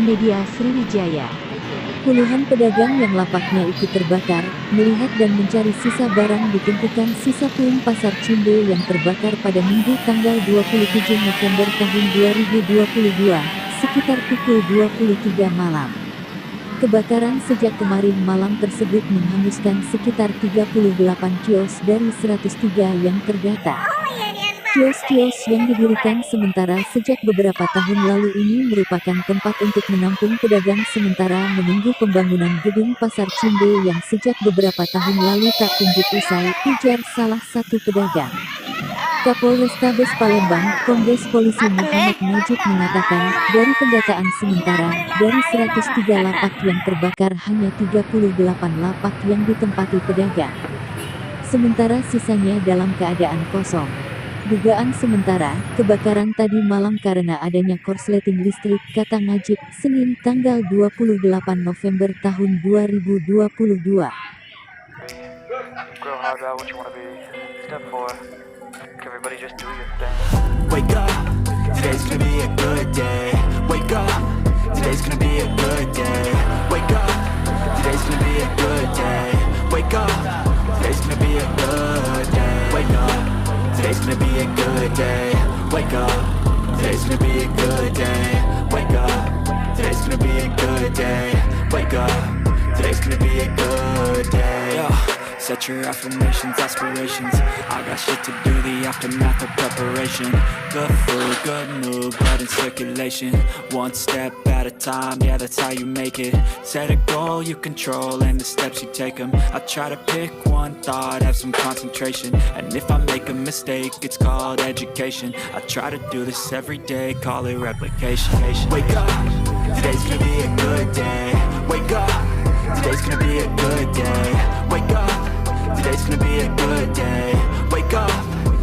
MEDIASRIWIJAYA. Puluhan pedagang yang lapaknya ikut terbakar, melihat dan mencari sisa barang ditumpukan sisa puing Pasar Cinde yang terbakar pada Minggu tanggal 27 November tahun 2022, sekitar pukul 23 malam. Kebakaran sejak kemarin malam tersebut menghanguskan sekitar 38 kios dari 103 yang terdata. Kios-kios yang didirikan sementara sejak beberapa tahun lalu ini merupakan tempat untuk menampung pedagang sementara menunggu pembangunan gedung Pasar Cinde yang sejak beberapa tahun lalu tak kunjung usai, ujar salah satu pedagang. Kapolrestabes Palembang, Kombes Polisi Mokhamad Ngajib mengatakan, dari pendataan sementara, dari 103 lapak yang terbakar hanya 38 lapak yang ditempati pedagang. Sementara sisanya dalam keadaan kosong. Dugaan sementara, kebakaran tadi malam karena adanya korsleting listrik, kata Ngajib, Senin tanggal 28 November tahun 2022. Wake up, today's gonna be a good day. Wake up, today's gonna be a good day. Wake up, today's gonna be a good day. Wake up, today's gonna be a good day. Wake up, today's gonna be a good day. Wake up, today's gonna be a good day. Wake up, today's gonna be a good day. Wake up, today's gonna be a good day. Set your affirmations, aspirations. I got shit to do, the aftermath of preparation. Good food, good mood, blood in circulation. One step at a time, yeah, that's how you make it. Set a goal you control and the steps you take them. I try to pick one thought, have some concentration. And if I make a mistake, it's called education. I try to do this every day, call it replication. Wake up, today's gonna be a good day. Wake up, today's gonna be a good day. Wake up, today's gonna be a good day. Wake up,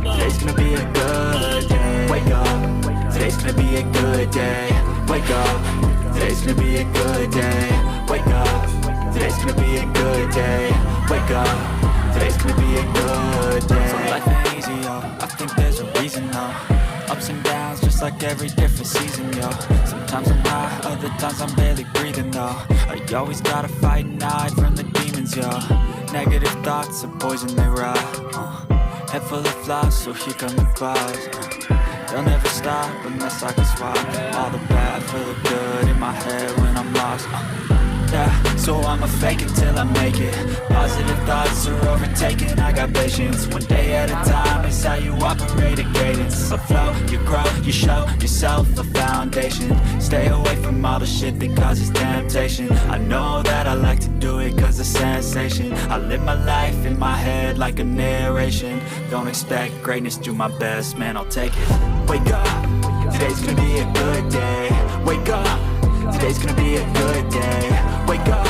today's gonna be a good day. Wake up, today's gonna be a good day. Wake up, today's gonna be a good day. Wake up, today's gonna be a good day. Wake up, today's gonna be a good day. So life ain't easy, yo. I think there's a reason, though. Ups and downs, just like every different season, yo. Sometimes I'm high, other times I'm barely breathing, though. You always gotta fight and hide from the demons, yo. Negative thoughts are poison, they rot. Head full of flies, so here come the clouds. They'll never stop unless I can swap all the bad for the good in my head when I'm lost. Yeah, so I'ma fake it till I make it. Positive thoughts are overtaken, I got patience. One day at a time is how you operate a cadence. So flow, you grow, you show yourself a foundation. Stay away from all the shit that causes temptation. I know that I like to do it cause it's sensation. I live my life in my head like a narration. Don't expect greatness, do my best, man, I'll take it. Wake up, today's gonna be a good day. Wake up, today's gonna be a good day. Wake up,